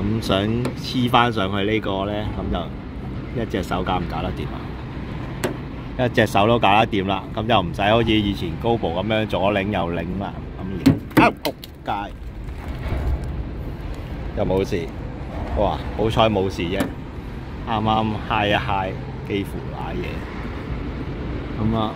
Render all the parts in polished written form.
咁想黐翻上去呢個咧，咁就一隻手搞唔搞得掂啊？一隻手都搞得掂啦，咁就唔使好似以前高步咁樣左擰右擰啦。咁而仆街又冇事，哇！好彩冇事啫，啱啱揩一揩，幾乎瀨嘢。咁啊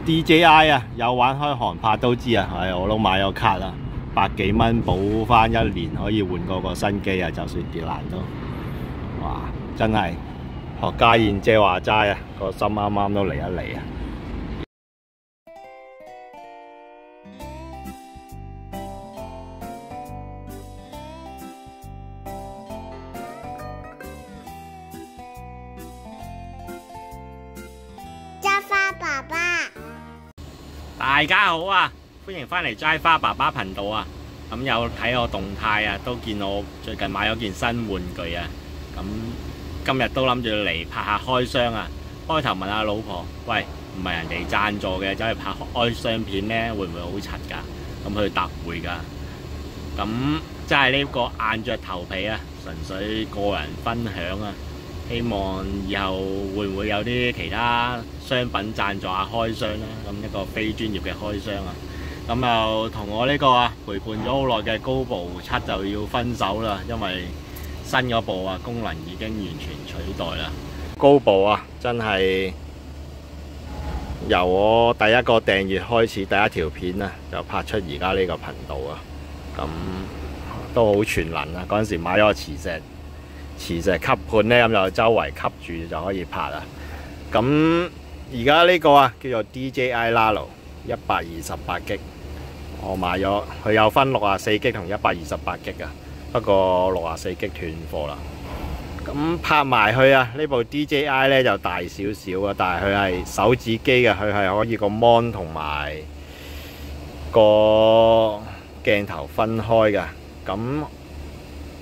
DJI 啊，有玩開航拍都知啊，我都買咗卡啦，100幾蚊補翻1年可以換過個新機啊，就算跌爛都，哇！真係學家燕姐話齋啊，個心啱啱都嚟一嚟啊！齋花爸爸，大家好啊，歡迎翻嚟齋花爸爸頻道啊！咁有睇我動態啊，都見我最近買咗件新玩具啊！咁今日都諗住嚟拍下開箱啊！開頭問下老婆，喂，唔係人哋贊助嘅，走去拍開箱片呢，會唔會好柒㗎？咁佢答會㗎。咁真係呢個硬着頭皮啊，純粹個人分享啊！希望以後會唔會有啲其他商品贊助下開箱啦？咁一個非專業嘅開箱啊！咁又同我呢個啊陪伴咗好耐嘅高步7就要分手啦，因為新嗰部啊功能已經完全取代啦。高步啊，真係由我第一個訂閱開始，第一條片啊就拍出而家呢個頻道啊，咁都好全能啊！嗰陣時買咗個磁石吸盤呢，咁就周圍吸住就可以拍啦。咁而家呢個啊叫做 DJI Nano 128G， 我買咗，佢有分64G 同128G 啊。不過64G斷貨啦。咁拍埋去啊，呢部 DJI 呢就大少少啊，但係佢係手指機嘅，佢係可以個 mon 同埋個鏡頭分開㗎。咁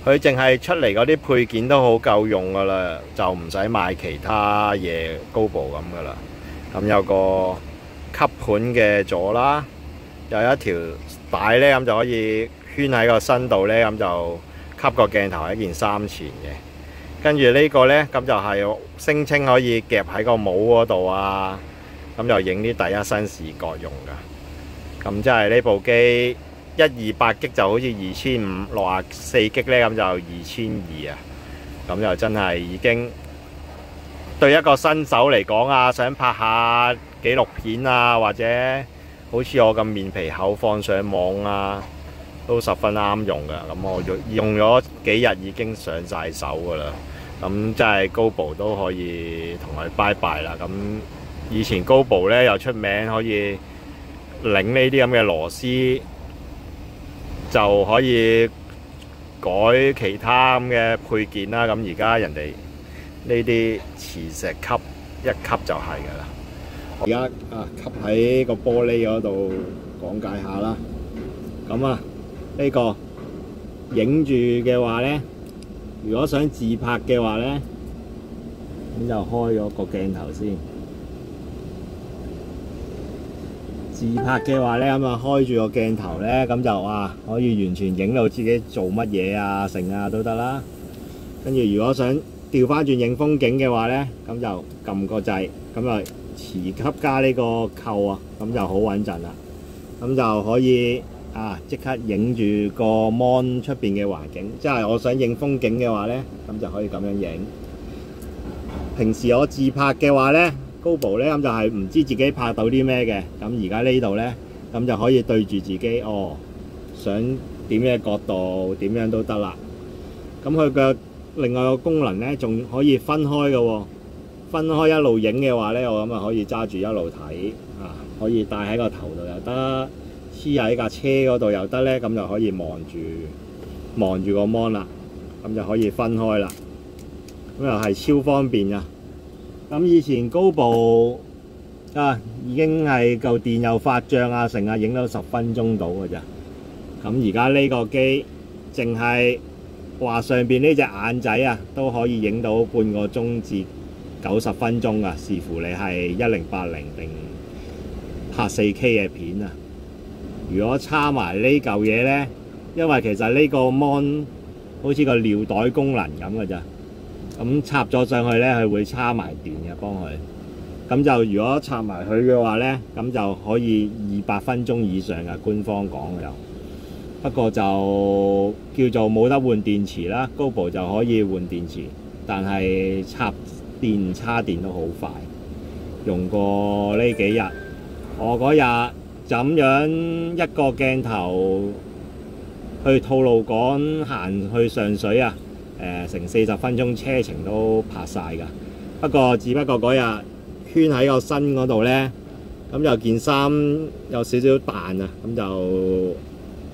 佢淨係出嚟嗰啲配件都好夠用噶啦，就唔使買其他嘢高步咁噶啦。咁有個吸盤嘅座啦，有一條帶呢，咁就可以圈喺個身度呢，咁就吸個鏡頭喺件衫前嘅。跟住呢個呢，咁就係聲稱可以夾喺個帽嗰度啊，咁就影啲第一身視覺用噶。咁即係呢部機128G 就好似2500，64G 呢，咁就2200啊。咁就真係已經對一個新手嚟講啊，想拍下紀錄片啊，或者好似我咁面皮厚放上網啊，都十分啱用噶。咁我用咗幾日已經上晒手噶啦。咁真係高步都可以同佢拜拜啦。咁以前高步呢又出名可以擰呢啲咁嘅螺絲，就可以改其他咁嘅配件啦。咁而家人哋呢啲磁石吸一吸就係噶啦。而家啊吸喺個玻璃嗰度講解下啦。咁啊呢個影住嘅話呢，如果想自拍嘅話呢，咁就開咗個鏡頭先。自拍嘅話呢，咁啊開住個鏡頭呢，咁就可以完全影到自己做乜嘢啊、成啊都得啦。跟住如果想調翻轉影風景嘅話呢，咁就撳個掣，咁就磁吸加呢個扣啊，咁就好穩陣啦。咁就可以即刻影住個 mon 出邊嘅環境，即係我想影風景嘅話呢，咁就可以咁樣影。平時我自拍嘅話呢，高步呢，咁就係唔知自己拍到啲咩嘅。咁而家呢度呢，咁就可以對住自己，想點嘅角度點樣都得啦。咁佢嘅另外個功能呢，仲可以分開嘅喎。分開一路影嘅話呢，我咁可以揸住一路睇可以戴喺個頭度又得，黐喺架車嗰度又得呢。咁就可以望住個 mon 啦，咁就可以分開啦。咁又係超方便啊！咁以前高步已經係嚿電又發脹成影到10分鐘到嘅咋。咁而家呢個機淨係話上邊呢隻眼仔都可以影到半個鐘至90分鐘啊，視乎你係1080定拍4K 嘅片啊。如果插埋呢嚿嘢呢，因為其實呢個 mon 好似個尿袋功能咁嘅咋。咁插咗上去咧，佢會插埋電嘅幫佢。咁就如果插埋佢嘅話咧，咁就可以200分鐘以上嘅，官方講嘅又。不過就叫做冇得換電池啦，GoPro就可以換電池，但係插電都好快。用過呢幾日，我嗰日就咁樣一個鏡頭去吐露港行去上水啊，成40分鐘車程都拍晒㗎。只不過嗰日圈喺個身嗰度咧，咁就件衫有少少彈啊，咁就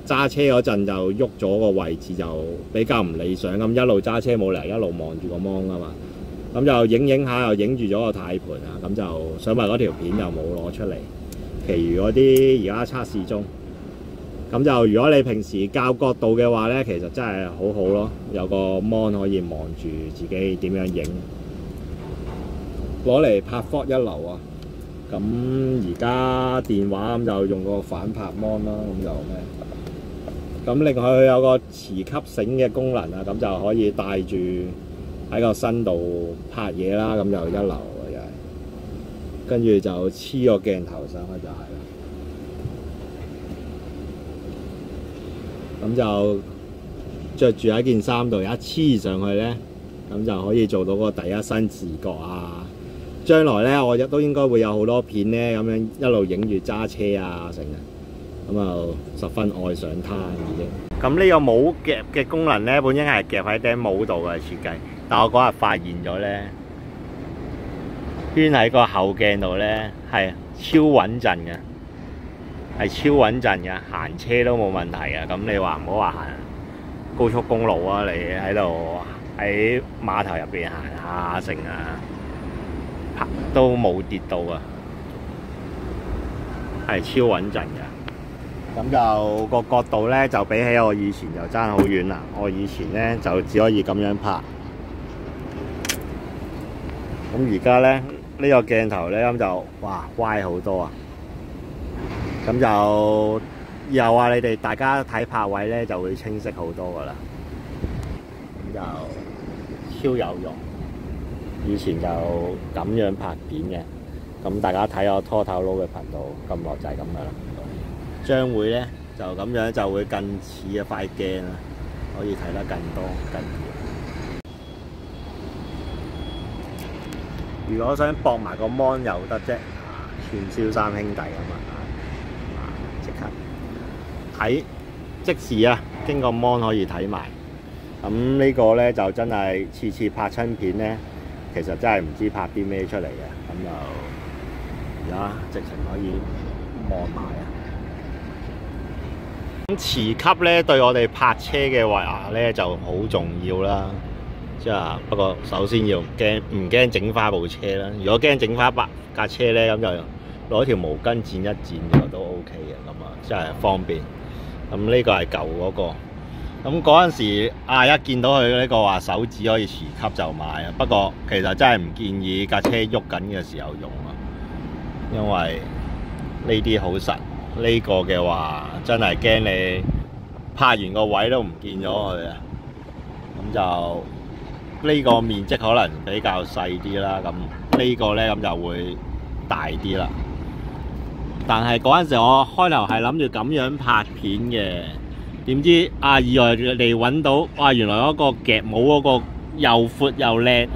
揸車嗰陣就喐咗個位置就比較唔理想，咁一路揸車冇理由一路望住個芒㗎嘛。咁就影下又影住咗個軚盤啊，咁就想話嗰條片就冇攞出嚟。其餘嗰啲而家測試中。咁就如果你平時校角度嘅話咧，其實真係好好咯，有個 mon 可以望住自己點樣影，攞嚟拍 vlog 一流啊！咁而家電話咁就用個反拍 mon 啦，咁就咩？咁另外佢有個磁吸繩嘅功能啊，咁就可以帶住喺個身度拍嘢啦，咁就一流啊！又係，跟住就黐個鏡頭上去就係啦。咁就着住喺件衫度一黐上去咧，咁就可以做到個第一身視覺啊！將來咧，我亦都應該會有好多片咧，咁樣一路影住揸車啊成日，咁就十分愛上它已經。咁呢個帽夾嘅功能咧，本應係夾喺頂帽度嘅設計，但我嗰日發現咗咧，圈喺個後鏡度咧係超穩陣嘅。係超穩陣嘅，行車都冇問題嘅。咁你話唔好話行高速公路啊，你喺度喺碼頭入邊行下成啊，都冇跌到啊，係超穩陣嘅。咁就個角度咧，就比起我以前就爭好遠啦。我以前咧就只可以咁樣拍，咁而家咧呢個鏡頭咧咁就哇歪好多啊！咁就以後啊，你哋大家睇拍位咧就會清晰好多噶啦。咁就超有用。以前就咁樣拍片嘅，咁大家睇我拖頭佬嘅頻道咁耐就係咁噶啦。將會咧就咁樣就會更似一塊鏡啦，可以睇得更多更遠。如果想駁埋個 mon 又得啫，串燒三兄弟咁啊！即刻睇即時啊，經過 mon 可以睇埋。咁呢個咧就真係次次拍親片咧，其實真係唔知拍啲咩出嚟嘅。咁就而家直情可以望埋啊！咁磁吸咧對我哋泊車嘅話咧就好重要啦。即係不過首先要唔驚整花部車啦。如果驚整花架車咧，咁就攞條毛巾剪一剪就都 OK 嘅，咁啊真係方便。咁呢個係舊嗰個。咁嗰陣時啊，一見到佢呢個話手指可以磁吸就買啊。不過其實真係唔建議架車喐緊嘅時候用啊，因為呢啲好實。呢個嘅話真係驚你拍完個位都唔見咗佢啊。咁就呢個面積可能比較細啲啦。咁呢個呢，咁就會大啲啦。但係嗰陣時我開頭係諗住咁樣拍片嘅。點知啊意外地揾到，哇！原來嗰個夾帽嗰個又闊又靚，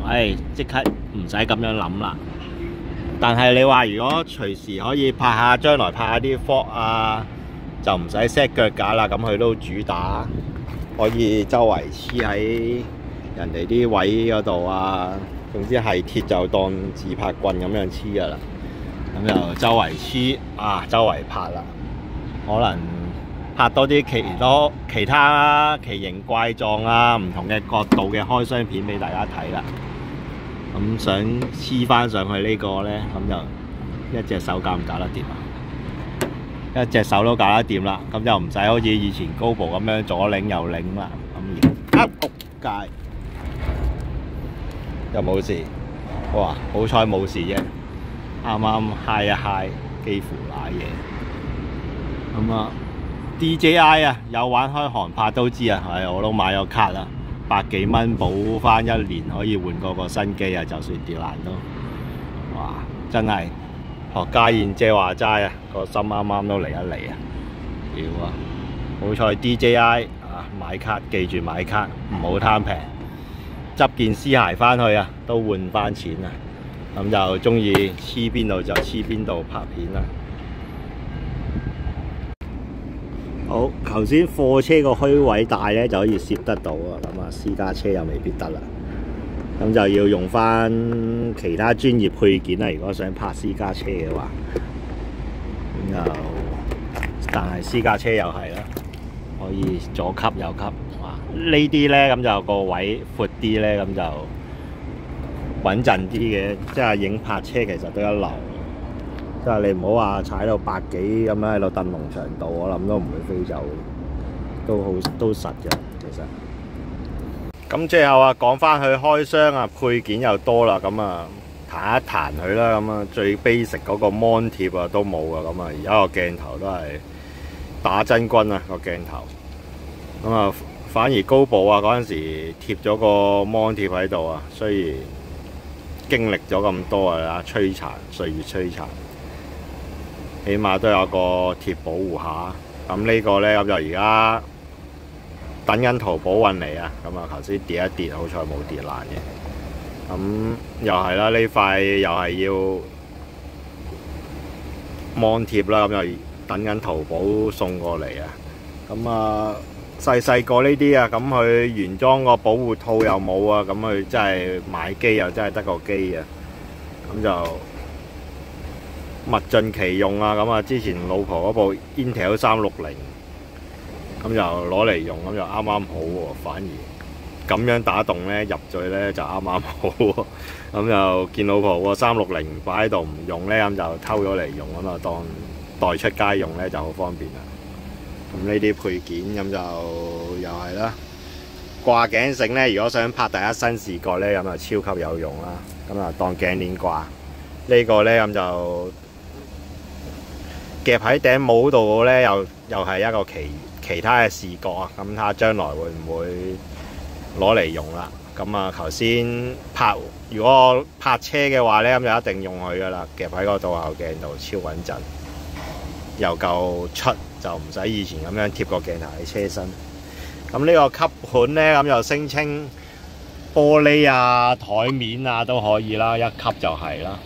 即刻唔使咁樣諗啦。但係你話如果隨時可以拍下，將來拍下啲 vlog 啊，就唔使 set 腳架啦。咁佢都主打可以周圍黐喺人哋啲位嗰度啊。總之係鐵就當自拍棍咁樣黐噶啦。咁就周圍黐啊，周圍拍啦，可能拍多啲其他奇形怪狀啊，唔同嘅角度嘅開箱片俾大家睇啦。咁想黐翻上去呢個呢，咁就一隻手搞唔搞得掂啊？一隻手都搞得掂啦，咁就唔使好似以前 GoPro 咁樣左擰右擰啦。咁而仆街又冇事，哇！好彩冇事啫，啱啱嗨一嗨，幾乎瀨嘢。咁啊〜DJI 啊，有玩開航拍都知啊，我都買咗卡啦。百幾蚊補翻1年，可以換過個新機啊！就算跌爛都，哇！真係學家燕姐話齋啊，個心啱啱都嚟一嚟啊！屌啊！好彩 DJI 啊，買卡記住買卡，唔好貪平，執件絲鞋翻去啊，都換翻錢啊！咁就中意黐邊度就黐邊度拍片啦。好，頭先貨車個虛位帶咧就可以攝得到啊，咁啊私家車又未必得啦。咁就要用翻其他專業配件啦。如果想拍私家車嘅話，咁就但係私家車又係啦，可以左吸右吸。哇！呢啲咧咁就個位闊啲咧，咁就穩陣啲嘅。即係影拍車其實都一流。即係你唔好話踩到100幾咁樣喺度蹬龍翔道，我諗都唔會飛走，都實嘅其實。咁最後啊，講翻去開箱啊，配件又多啦，咁啊彈一彈佢啦，咁啊最 basic 嗰個 mon 貼啊都冇啊，咁啊而家個鏡頭都係打真軍啊個鏡頭，咁啊反而高部啊嗰陣時貼咗個 mon 貼喺度啊，雖然經歷咗咁多啊摧殘，歲月摧殘。起碼都有個貼保護下，咁呢個呢，咁就而家等緊淘寶運嚟啊！咁啊頭先跌一跌，好彩冇跌爛嘅。咁又係啦，呢塊又係要 mon 貼啦，咁又等緊淘寶送過嚟啊！咁啊細個呢啲啊，咁佢原裝個保護套又冇啊，咁佢真係買機又真係得個機啊！咁就〜物盡其用啊！咁啊，之前老婆嗰部 Intel 360，咁就攞嚟用，咁就啱啱好喎。反而咁樣打洞咧，入嘴咧就啱啱好喎。咁就見老婆個360擺喺度唔用咧，咁就偷咗嚟用，咁啊當代出街用咧就好方便啦。咁呢啲配件咁就又係啦。掛頸繩咧，如果想拍第一身視覺咧，咁啊超級有用啦。咁啊當頸鏈掛。呢個咧咁就〜夾喺頂帽度咧，又係一個其他嘅視覺啊！咁睇下將來會唔會攞嚟用啦？咁啊，頭先如果我拍車嘅話咧，咁就一定用佢噶啦，夾喺個倒後鏡度超穩陣，又夠出，就唔使以前咁樣貼個鏡頭喺車身。咁呢個吸盤咧，咁就聲稱玻璃啊、台面啊都可以啦，一吸就係啦。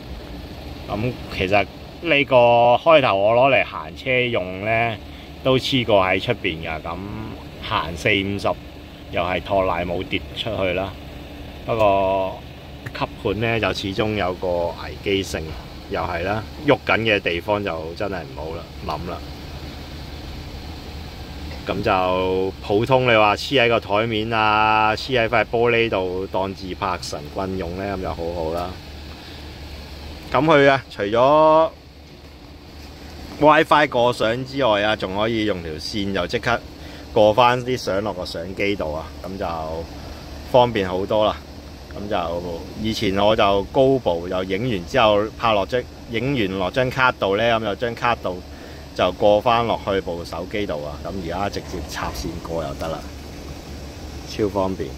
咁其實〜呢個開頭我攞嚟行車用呢，都黐過喺出邊㗎，咁行40-50又係托賴冇跌出去啦。不過吸盤呢，就始終有個危機性，又係啦，喐緊嘅地方就真係唔好啦，諗啦。咁就普通你話黐喺個台面啊，黐喺塊玻璃度當自拍神棍用呢，咁就好好啦。咁佢啊，除咗WiFi 過相之外啊，仲可以用條線就即刻過翻啲相落個相機度啊，咁就方便好多啦。咁就以前我就高部就影完之後影完落張卡度呢，咁就張卡度就過翻落去部手機度啊。咁而家直接插線過又得啦，超方便。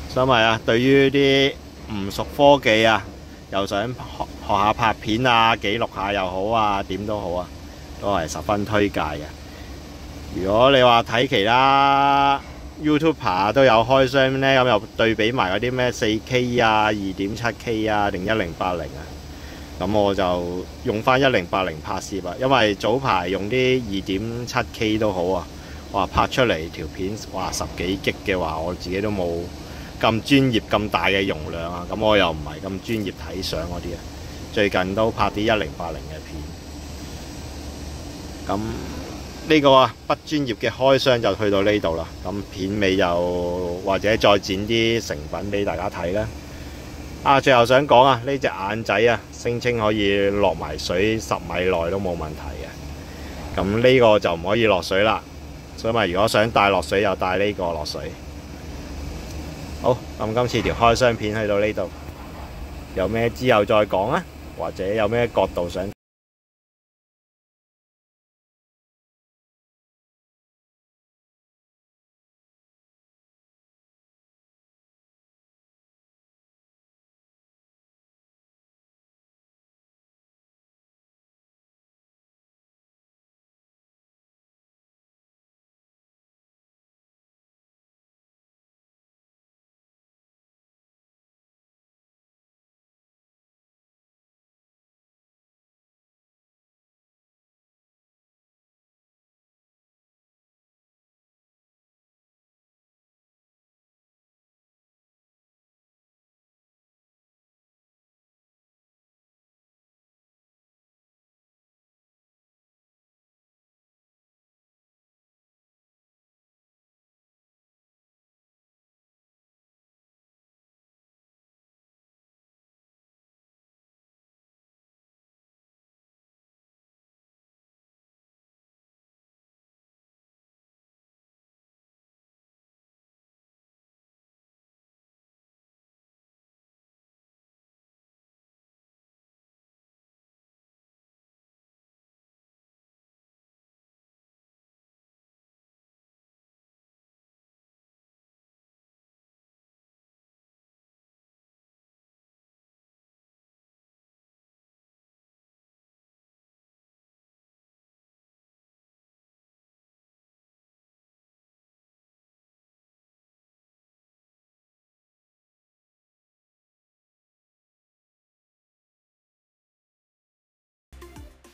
所以啊，對於啲唔熟科技啊，又想學下拍片啊，記錄下又好啊，點都好啊，都係十分推介嘅。如果你話睇其他 YouTuber 都有開箱呢，咁又對比埋嗰啲咩 4K 啊、2.7K 啊定1080啊，咁我就用翻1080拍攝啊，因為早排用啲 2.7K 都好啊，哇拍出嚟條片哇10幾 G 嘅話，我自己都冇咁專業咁大嘅容量啊，咁我又唔係咁專業睇相嗰啲啊。最近都拍啲1080嘅片，咁呢個啊不專業嘅開箱就去到呢度啦。咁片尾又或者再剪啲成品俾大家睇啦。啊，最後想講啊，呢隻眼仔啊，聲稱可以落埋水10米內都冇問題嘅。咁呢個就唔可以落水啦，所以如果想帶落水，又帶呢個落水。好，咁今次條開箱片去到呢度，有咩之後再講啊，或者有咩角度想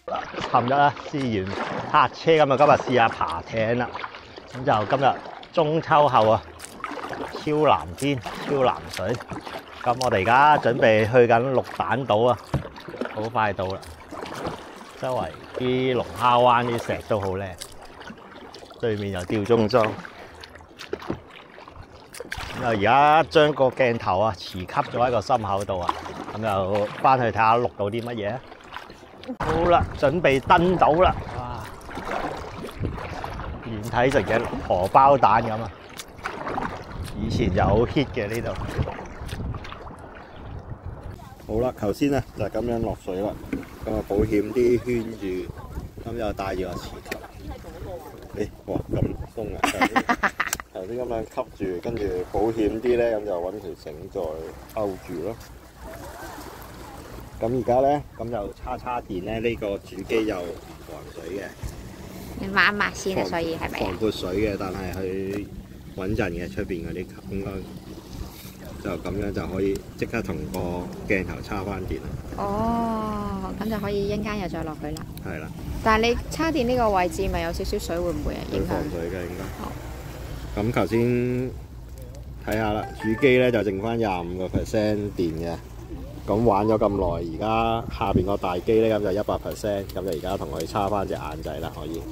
尋日啊試完泊車咁啊，今日試下爬艇啦。咁就今日中秋後啊，超藍天、超藍水。咁我哋而家準備去緊綠蛋島啊，好快到啦。周圍啲龍蝦灣啲石都好靚，對面有吊鐘莊。咁啊，而家將個鏡頭啊磁吸咗喺個心口度啊，咁就翻去睇下錄到啲乜嘢啊。好啦，準備登島啦！哇，遠睇成隻荷包蛋咁啊！以前就好 hit 嘅呢度。好啦，頭先咧就咁樣落水啦，咁啊保險啲圈住，咁又帶住個磁吸。哇咁鬆啊！頭先咁樣吸住，跟住保險啲咧，咁就揾條繩再勾住咯。咁而家咧，咁就叉電咧，呢個主機又唔防水嘅，你抹一抹先啊，所以係咪防潑水嘅，但係佢穩陣嘅，出邊嗰啲應該就咁樣就可以即刻同個鏡頭叉翻電啦。哦，咁就可以一陣間又再落去啦。係啦。但係你叉電呢個位置咪有少少水，會唔會啊影響？防水嘅應該。咁頭先睇下啦，主機咧就剩翻25% 電嘅。咁玩咗咁耐，而家下邊個大機咧咁就100%，咁就而家同佢叉翻隻眼仔啦，可以。